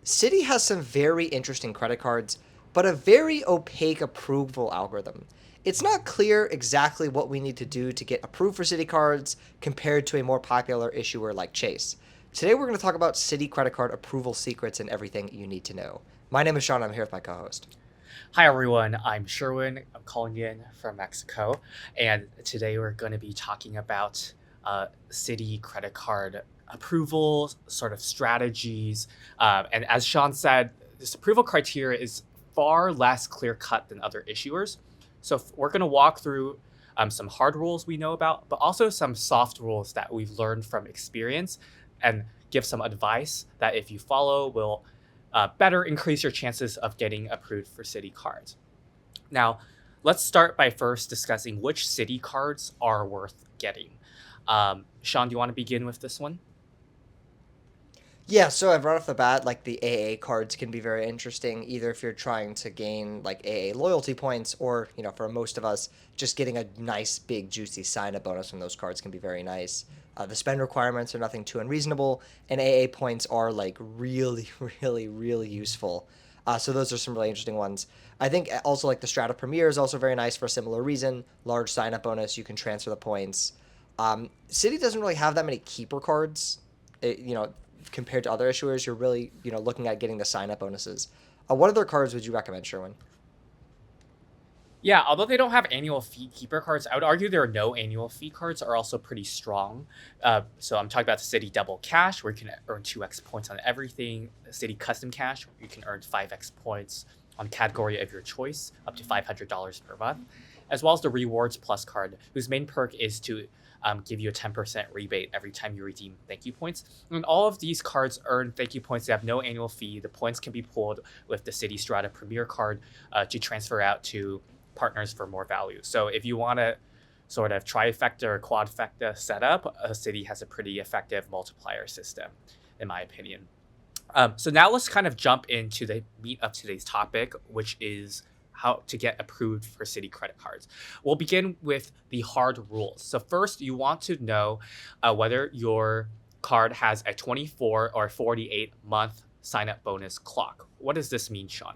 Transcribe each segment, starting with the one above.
Citi has some very interesting credit cards, but a very opaque approval algorithm. It's not clear exactly what we need to do to get approved for Citi cards compared to a more popular issuer like Chase. Today we're going to talk about Citi credit card approval secrets and everything you need to know. My name is Sean. I'm here with my co-host. Hi everyone, I'm Sherwin. I'm calling in from Mexico, and today we're going to be talking about Citi credit card approval sort of strategies. And as Sean said, this approval criteria is far less clear cut than other issuers. So we're going to walk through some hard rules we know about, but also some soft rules that we've learned from experience, and give some advice that if you follow will better increase your chances of getting approved for Citi cards. Now, let's start by first discussing which Citi cards are worth getting. Sean, do you want to begin with this one? Yeah, so I've right off the bat, like the AA cards can be very interesting, either if you're trying to gain like AA loyalty points, or, for most of us, just getting a nice, big, juicy sign up bonus from those cards can be very nice. The spend requirements are nothing too unreasonable, and AA points are like really, really, really useful. So those are some really interesting ones. I think also like the Strata Premier is also very nice for a similar reason. Large sign up bonus, you can transfer the points. City doesn't really have that many keeper cards. Compared to other issuers, you're really looking at getting the sign up bonuses. What other cards would you recommend, Sherwin? Yeah, although they don't have annual fee keeper cards, I would argue there are no annual fee cards are also pretty strong. So I'm talking about the City Double Cash, where you can earn 2x points on everything. City Custom Cash, where you can earn 5x points on category of your choice, up to $500 per month, as well as the Rewards Plus card, whose main perk is to give you a 10% rebate every time you redeem thank you points. And all of these cards earn thank you points. They have no annual fee. The points can be pulled with the City Strata Premier card to transfer out to partners for more value. So if you want to sort of trifecta or quadfecta setup, a City has a pretty effective multiplier system, in my opinion. So now let's kind of jump into the meat of today's topic, which is how to get approved for Citi credit cards. We'll begin with the hard rules. So first, you want to know whether your card has a 24 or 48 month sign up bonus clock. What does this mean, Sean?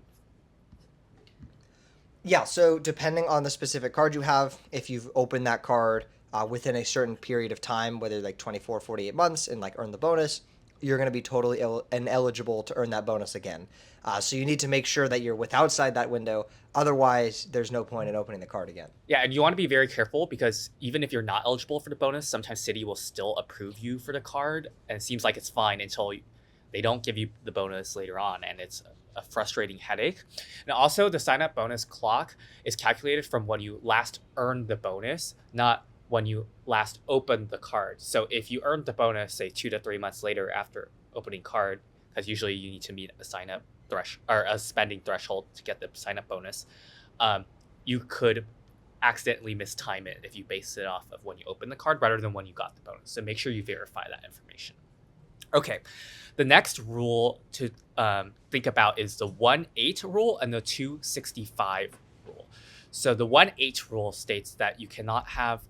Yeah, so depending on the specific card you have, if you've opened that card within a certain period of time, whether like 24, 48 months, and like earn the bonus, you're going to be totally ineligible to earn that bonus again. So you need to make sure that you're with outside that window. Otherwise, there's no point in opening the card again. Yeah, and you want to be very careful because even if you're not eligible for the bonus, sometimes Citi will still approve you for the card, and it seems like it's fine until they don't give you the bonus later on, and it's a frustrating headache. And also, the sign up bonus clock is calculated from when you last earned the bonus, not when you last opened the card. So if you earned the bonus, say 2 to 3 months later after opening card, because usually you need to meet a sign up or a spending threshold to get the sign up bonus, um, you could accidentally mistime it if you base it off of when you open the card rather than when you got the bonus. So make sure you verify that information. Okay, the next rule to think about is the 1-8 rule and the 265 rule. So the 1-8 rule states that you cannot have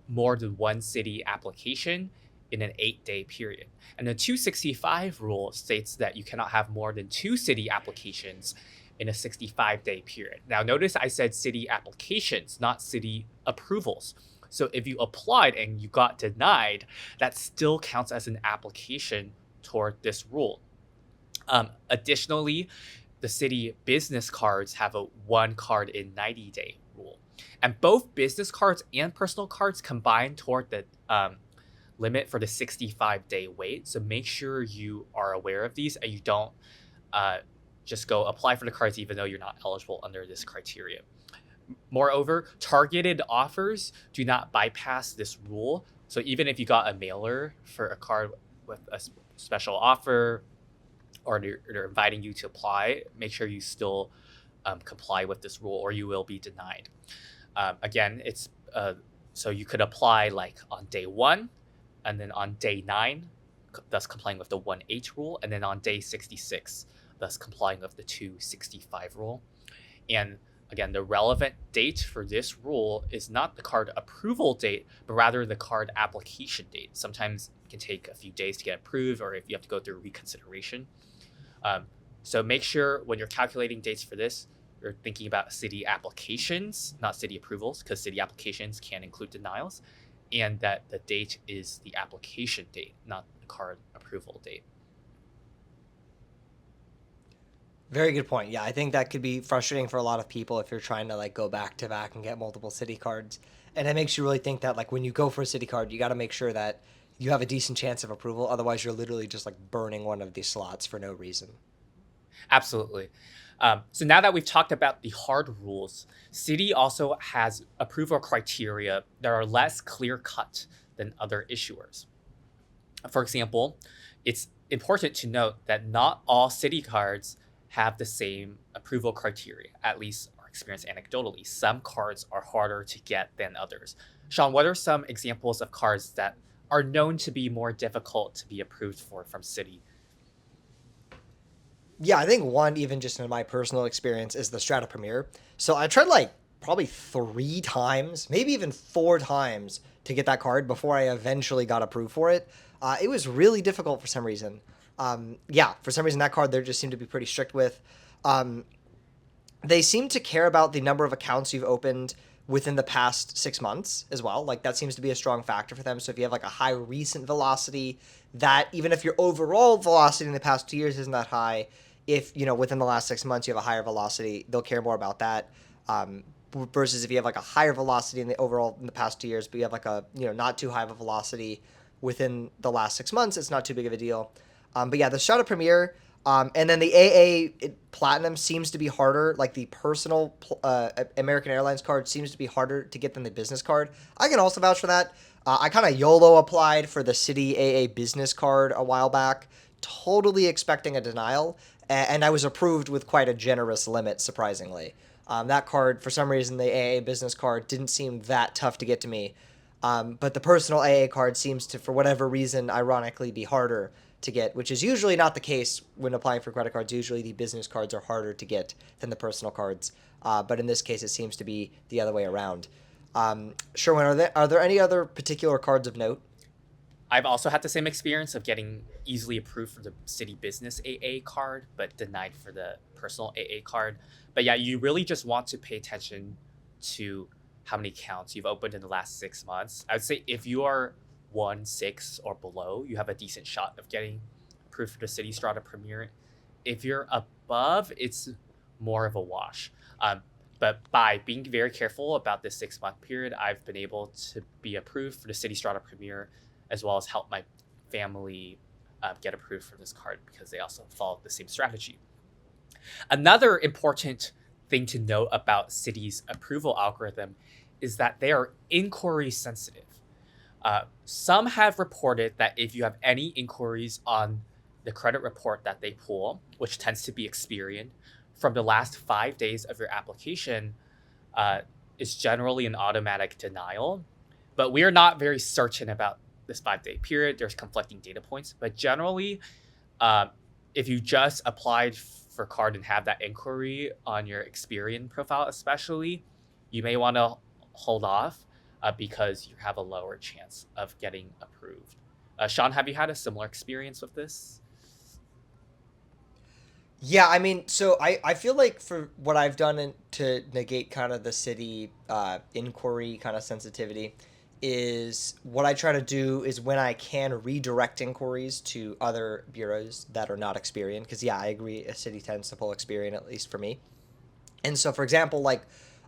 more than one Citi application in an 8-day period. And the 265 rule states that you cannot have more than two Citi applications in a 65-day period. Now, notice I said Citi applications, not Citi approvals. So if you applied and you got denied, that still counts as an application toward this rule. Additionally, the Citi business cards have a one card in 90-day rule. And both business cards and personal cards combine toward the limit for the 65-day wait. So make sure you are aware of these and you don't just go apply for the cards even though you're not eligible under this criteria. Moreover, targeted offers do not bypass this rule. So even if you got a mailer for a card with a special offer, or they're inviting you to apply, make sure you still comply with this rule or you will be denied. Again, it's so you could apply like on day 1, and then on day 9, thus complying with the 1-8 rule, and then on day 66, thus complying with the 265 rule. And again, the relevant date for this rule is not the card approval date, but rather the card application date. Sometimes it can take a few days to get approved, or if you have to go through reconsideration. So make sure when you're calculating dates for this, you're thinking about Citi applications, not Citi approvals, because Citi applications can include denials, and that the date is the application date, not the card approval date. Very good point. Yeah, I think that could be frustrating for a lot of people if you're trying to like go back to back and get multiple Citi cards. And it makes you really think that like when you go for a Citi card, you got to make sure that you have a decent chance of approval. Otherwise, you're literally just like burning one of these slots for no reason. Absolutely. So now that we've talked about the hard rules, Citi also has approval criteria that are less clear cut than other issuers. For example, it's important to note that not all Citi cards have the same approval criteria, at least our experience anecdotally. Some cards are harder to get than others. Sean, what are some examples of cards that are known to be more difficult to be approved for from Citi? Yeah, I think one, even just in my personal experience, is the Strata Premier. So I tried like probably 3 times, maybe even 4 times to get that card before I eventually got approved for it. It was really difficult for some reason. Yeah, for some reason that card they just seemed to be pretty strict with. Um, they seem to care about the number of accounts you've opened within the past 6 months as well. Like that seems to be a strong factor for them. So if you have like a high recent velocity, that even if your overall velocity in the past 2 years isn't that high, if within the last 6 months you have a higher velocity, they'll care more about that. Versus if you have like a higher velocity in the overall in the past 2 years, but you have like a not too high of a velocity within the last 6 months, it's not too big of a deal. But yeah, the Strata Premier, and then the AA Platinum seems to be harder. Like the personal American Airlines card seems to be harder to get than the business card. I can also vouch for that. I kind of YOLO applied for the Citi AA business card a while back, totally expecting a denial, and I was approved with quite a generous limit, surprisingly. That card, for some reason, the AA business card didn't seem that tough to get to me. But the personal AA card seems to, for whatever reason, ironically be harder to get, which is usually not the case when applying for credit cards. Usually the business cards are harder to get than the personal cards. But in this case, it seems to be the other way around. Sherwin, are there any other particular cards of note? I've also had the same experience of getting easily approved for the Citi Business AA card, but denied for the personal AA card. But yeah, you really just want to pay attention to how many accounts you've opened in the last 6 months. I would say if you are 1.6 or below, you have a decent shot of getting approved for the Citi Strata Premier. If you're above, it's more of a wash. But by being very careful about this 6 month period, I've been able to be approved for the Citi Strata Premier, as well as help my family get approved for this card because they also follow the same strategy. Another important thing to note about Citi's approval algorithm is that they are inquiry sensitive. Some have reported that if you have any inquiries on the credit report that they pull, which tends to be Experian, from the last 5 days of your application, is generally an automatic denial. But we are not very certain about this 5 day period. There's conflicting data points, but generally, if you just applied for card and have that inquiry on your Experian profile, especially, you may want to hold off because you have a lower chance of getting approved. Sean, have you had a similar experience with this? Yeah, I mean, so I feel like for what I've done to negate kind of the Citi inquiry kind of sensitivity is what I try to do is when I can redirect inquiries to other bureaus that are not Experian. Because, yeah, I agree, a Citi tends to pull Experian, at least for me. And so, for example, like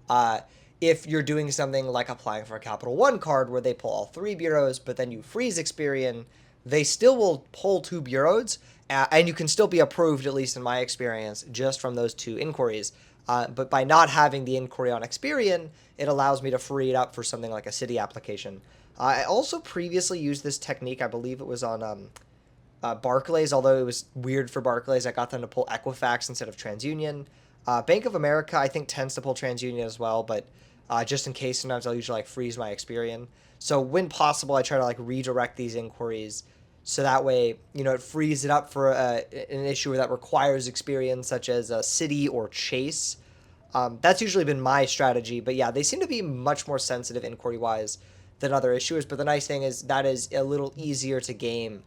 uh, if you're doing something like applying for a Capital One card where they pull all 3 bureaus, but then you freeze Experian, they still will pull 2 bureaus, and you can still be approved, at least in my experience, just from those 2 inquiries. But by not having the inquiry on Experian, it allows me to free it up for something like a Citi application. I also previously used this technique. I believe it was on Barclays, although it was weird for Barclays. I got them to pull Equifax instead of TransUnion. Bank of America, I think, tends to pull TransUnion as well, but just in case, sometimes I'll usually like freeze my Experian. So when possible, I try to like redirect these inquiries so that way, it frees it up for an issue that requires Experian, such as Citi or Chase. That's usually been my strategy, but yeah, they seem to be much more sensitive inquiry-wise than other issuers. But the nice thing is that is a little easier to game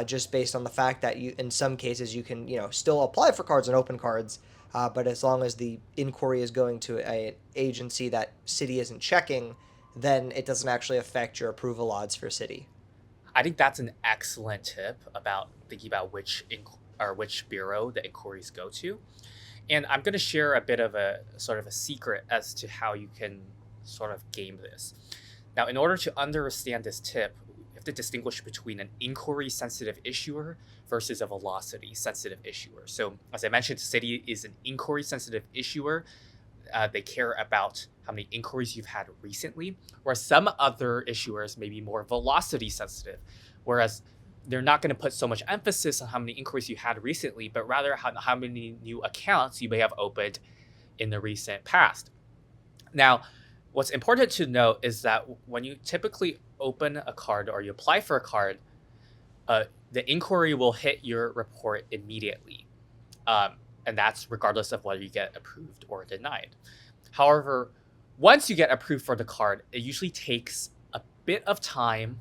just based on the fact that you, in some cases, you can, still apply for cards and open cards, but as long as the inquiry is going to an agency that Citi isn't checking, then it doesn't actually affect your approval odds for Citi. I think that's an excellent tip about thinking about which bureau the inquiries go to. And I'm going to share a bit of a sort of a secret as to how you can sort of game this. Now, in order to understand this tip, you have to distinguish between an inquiry sensitive issuer versus a velocity sensitive issuer. So, as I mentioned, Citi is an inquiry sensitive issuer. They care about how many inquiries you've had recently, whereas some other issuers may be more velocity sensitive, whereas they're not going to put so much emphasis on how many inquiries you had recently, but rather how many new accounts you may have opened in the recent past. Now, what's important to note is that when you typically open a card or you apply for a card, the inquiry will hit your report immediately. And that's regardless of whether you get approved or denied. However, once you get approved for the card, it usually takes a bit of time,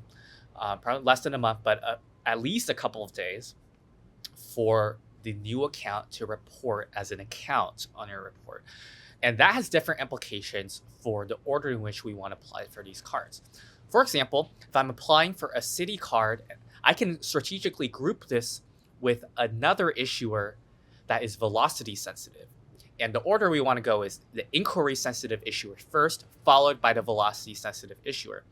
probably less than a month, but at least a couple of days for the new account to report as an account on your report. And that has different implications for the order in which we want to apply for these cards. For example, if I'm applying for a Citi card, I can strategically group this with another issuer that is velocity sensitive. And the order we want to go is the inquiry sensitive issuer first, followed by the velocity sensitive issuer.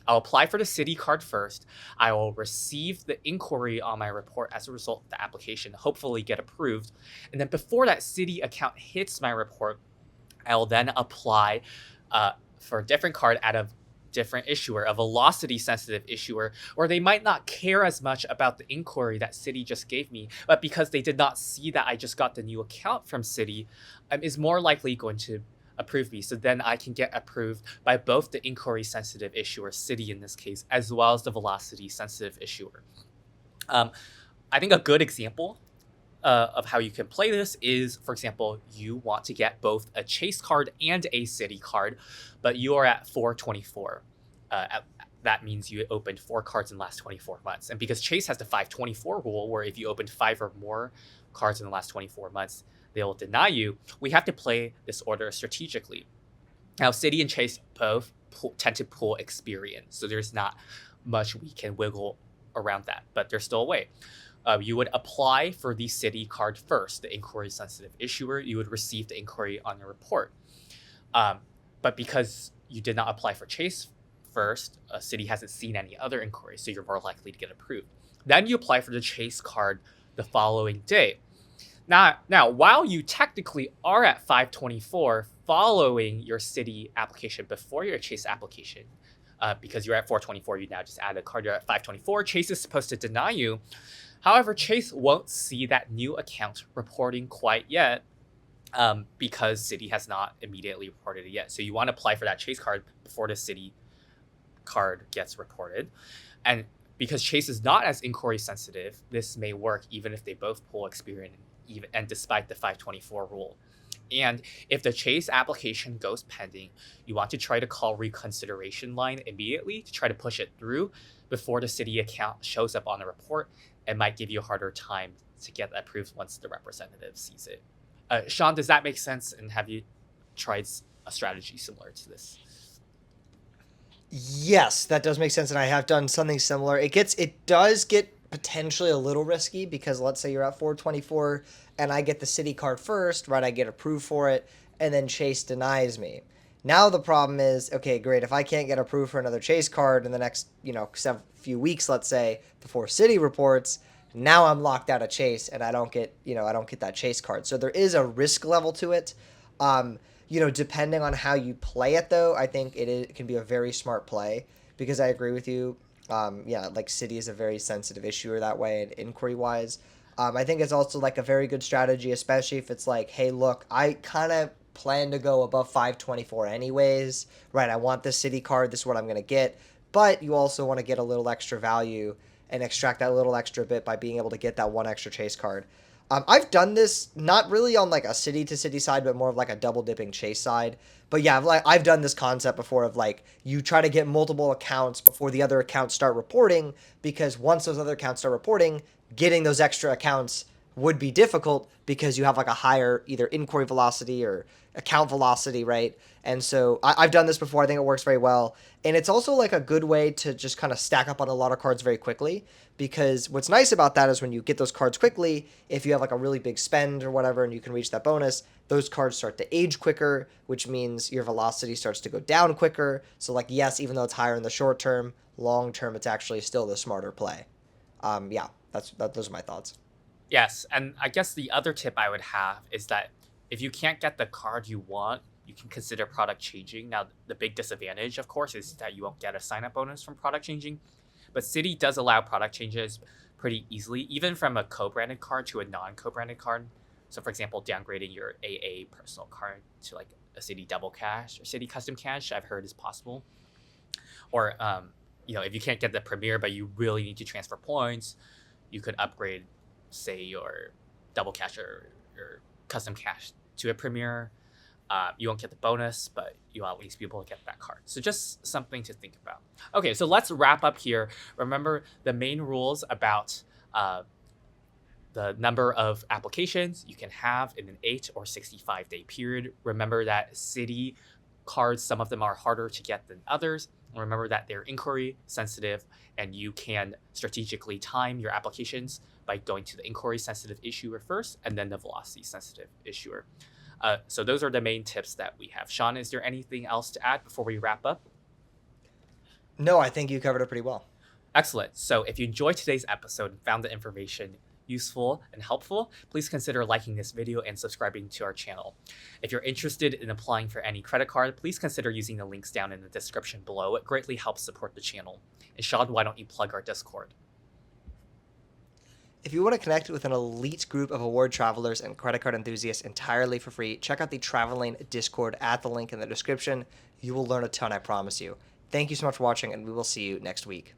I'll apply for the Citi card first. I will receive the inquiry on my report as a result of the application, hopefully get approved. And then before that Citi account hits my report, I will then apply for a different card out of different issuer, a velocity sensitive issuer, or they might not care as much about the inquiry that Citi just gave me, but because they did not see that I just got the new account from Citi, is more likely going to approve me. So then I can get approved by both the inquiry sensitive issuer, Citi in this case, as well as the velocity sensitive issuer. I think a good example of how you can play this is, for example, you want to get both a Chase card and a Citi card, but you are at 424. That means you opened 4 cards in the last 24 months. And because Chase has the 524 rule, where if you opened 5 or more cards in the last 24 months, they'll deny you, we have to play this order strategically. Now, Citi and Chase both tend to pull experience, so there's not much we can wiggle around that, but there's still a way. You would apply for the Citi card first, the inquiry sensitive issuer. You would receive the inquiry on your report. But because you did not apply for Chase first, Citi hasn't seen any other inquiries, so you're more likely to get approved. Then you apply for the Chase card the following day. Now, while you technically are at 524 following your Citi application before your Chase application, because you're at 424, you now just add a card, you're at 524, Chase is supposed to deny you. However, Chase won't see that new account reporting quite yet because Citi has not immediately reported it yet. So you want to apply for that Chase card before the Citi card gets reported. And because Chase is not as inquiry sensitive, this may work even if they both pull Experian and despite the 524 rule. And if the Chase application goes pending, you want to try to call reconsideration line immediately to try to push it through before the Citi account shows up on the report. It might give you a harder time to get approved once the representative sees it. Sean, does that make sense? And have you tried a strategy similar to this? Yes, that does make sense, and I have done something similar. It does get potentially a little risky because let's say you're at 424 and I get the Citi card first, right? I get approved for it, and then Chase denies me. Now the problem is, okay, great. If I can't get approved for another Chase card in the next, few weeks, let's say, before Citi reports, now I'm locked out of Chase and I don't get that Chase card. So there is a risk level to it. Depending on how you play it, though, I think it can be a very smart play because I agree with you. Like Citi is a very sensitive issuer that way and inquiry wise. I think it's also like a very good strategy, especially if it's like, hey, look, I kind of plan to go above 524 anyways, right? I want this Citi card. This is what I'm going to get. But you also want to get a little extra value and extract that little extra bit by being able to get that one extra Chase card. I've done this not really on like a city to city side, but more of like a double dipping chase side. But yeah, I've done this concept before of like you try to get multiple accounts before the other accounts start reporting, because once those other accounts start reporting, getting those extra accounts would be difficult because you have like a higher either inquiry velocity or account velocity, right? And so I've done this before. I think it works very well. And it's also like a good way to just kind of stack up on a lot of cards very quickly. Because what's nice about that is when you get those cards quickly, if you have like a really big spend or whatever and you can reach that bonus, those cards start to age quicker, which means your velocity starts to go down quicker. So, like, yes, even though it's higher in the short term, long term, it's actually still the smarter play. Yeah, those are my thoughts. Yes, and I guess the other tip I would have is that if you can't get the card you want, you can consider product changing. Now, the big disadvantage, of course, is that you won't get a sign up bonus from product changing, but Citi does allow product changes pretty easily, even from a co branded card to a non co branded card. So, for example, downgrading your AA personal card to like a Citi double cash or Citi custom cash, I've heard is possible. Or, if you can't get the Premier, but you really need to transfer points, you could upgrade, say, your double cash or custom cash to a Premier. You won't get the bonus, but you'll at least be able to get that card. So just something to think about. Okay, so let's wrap up here. Remember the main rules about the number of applications you can have in an 8 or 65-day period. Remember that Citi cards, some of them are harder to get than others. Remember that they're inquiry sensitive, and you can strategically time your applications by going to the inquiry sensitive issuer first and then the velocity sensitive issuer. So those are the main tips that we have. Sean, is there anything else to add before we wrap up? No, I think you covered it pretty well. Excellent. So if you enjoyed today's episode and found the information useful and helpful, please consider liking this video and subscribing to our channel. If you're interested in applying for any credit card, please consider using the links down in the description below. It greatly helps support the channel. And Sean, why don't you plug our Discord? If you want to connect with an elite group of award travelers and credit card enthusiasts entirely for free, check out the Traveling Discord at the link in the description. You will learn a ton, I promise you. Thank you so much for watching, and we will see you next week.